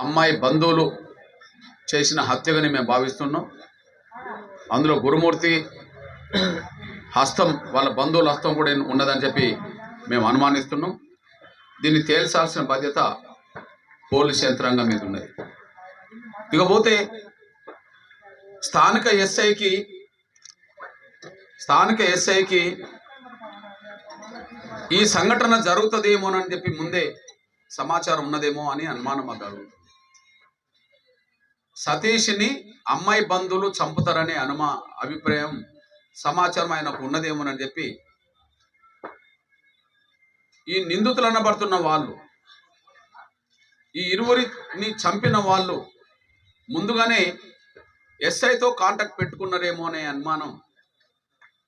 అమ్మాయి బంధువులు చేసిన హత్యగాని మేము భావిస్తున్నాం. అందులో గురుమూర్తి హస్తం, వాళ్ళ బంధువుల హస్తం కూడా ఉన్నదని చెప్పి మేము అనుమానిస్తున్నాం. దీన్ని తేల్చాల్సిన బాధ్యత పోలీస్ యంత్రాంగం మీద ఉన్నది. ఇకపోతే స్థానిక ఎస్ఐకి ఈ సంఘటన జరుగుతుందేమోనని చెప్పి ముందే సమాచారం ఉన్నదేమో అని అనుమానం మాకు. సతీష్ని అమ్మాయి బంధువులు చంపుతారనే అభిప్రాయం, సమాచారం ఆయనకు ఉన్నదేమోనని చెప్పి ఈ నిందితులు అనబడుతున్న వాళ్ళు, ఈ ఇరువురిని చంపిన వాళ్ళు ముందుగానే ఎస్ఐతో కాంటాక్ట్ పెట్టుకున్నారేమో అనే అనుమానం.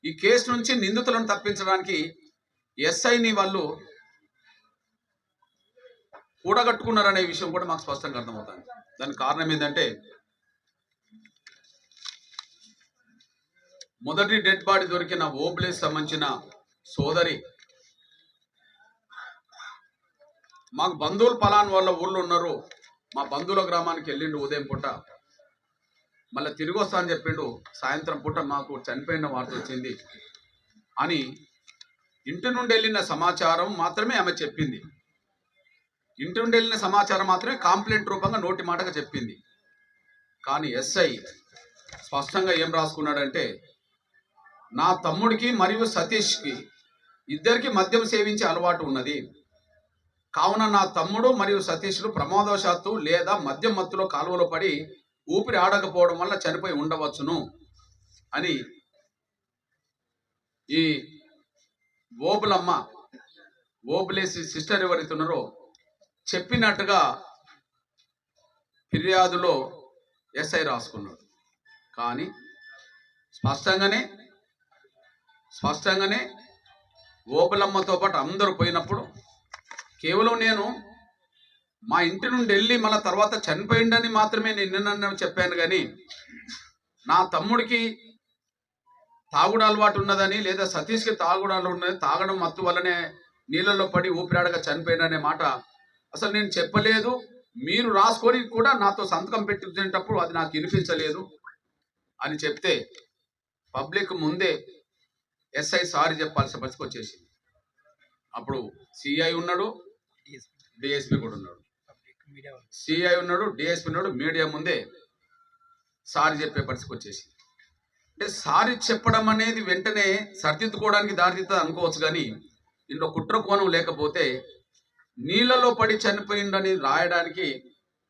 ఈ కేసు నుంచి నిందితులను తప్పించడానికి ఎస్ఐని వాళ్ళు కూడగట్టుకున్నారనే విషయం కూడా మాకు స్పష్టంగా అర్థమవుతుంది. దానికి కారణం ఏంటంటే, మొదటి డెడ్ బాడీ దొరికిన ఓబ్లేస్ సంబంధించిన సోదరి, మాకు బంధువులు పలాన్ వాళ్ళ ఊళ్ళో ఉన్నారు, మా బంధువుల గ్రామానికి వెళ్ళిండు ఉదయం పూట, మళ్ళీ తిరిగి వస్తా అని చెప్పిండు, సాయంత్రం పూట మాకు చనిపోయిన వార్త వచ్చింది అని ఇంటి నుండి వెళ్ళిన సమాచారం మాత్రమే ఆమె చెప్పింది. ఇంటి నుండి వెళ్ళిన సమాచారం మాత్రమే కాంప్లైంట్ రూపంగా నోటి మాటగా చెప్పింది. కానీ ఎస్ఐ స్పష్టంగా ఏం రాసుకున్నాడంటే, నా తమ్ముడికి మరియు సతీష్కి ఇద్దరికి మద్యం సేవించే అలవాటు ఉన్నది, కావున నా తమ్ముడు మరియు సతీష్లు ప్రమాదవశాత్తు లేదా మద్యం మత్తులో కాలువలో పడి ఊపిరి ఆడకపోవడం వల్ల చనిపోయి ఉండవచ్చును అని ఈ ఓబులేసి సిస్టర్ ఎవరైతున్నారో చెప్పినట్టుగా ఫిర్యాదులో ఎస్ఐ రాసుకున్నాడు. కానీ స్పష్టంగానే ఓబులమ్మతో పాటు అందరూ పోయినప్పుడు కేవలం నేను మా ఇంటి నుండి వెళ్ళి మళ్ళీ తర్వాత చనిపోయిండని మాత్రమే నేను నిన్న చెప్పాను. కానీ నా తమ్ముడికి తాగుడు అలవాటు ఉన్నదని, లేదా సతీష్కి తాగుడు అలవాటు ఉన్నది, తాగడం మత్తు వల్లనే నీళ్ళల్లో పడి ఊపిరాడగా చనిపోయిందనే మాట అసలు నేను చెప్పలేదు. మీరు రాసుకొని కూడా నాతో సంతకం పెట్టించేటప్పుడు అది నాకు వినిపించలేదు అని చెప్తే పబ్లిక్ ముందే ఎస్ఐ సారీ చెప్పాల్సిన పరిస్థితి వచ్చేసింది. అప్పుడు సిఐ ఉన్నాడు, డిఎస్పీ కూడా ఉన్నాడు, సిఐ ఉన్నాడు, డిఎస్పీ ఉన్నాడు, మీడియా ముందే సారీ చెప్పే పరిస్థితికి వచ్చేసింది. అంటే సారీ చెప్పడం అనేది వెంటనే సరిదిద్దుకోవడానికి దారితీస్తుంది అనుకోవచ్చు. కానీ ఇంట్లో కుట్ర కోణం లేకపోతే నీళ్ళలో పడి చనిపోయిందని రాయడానికి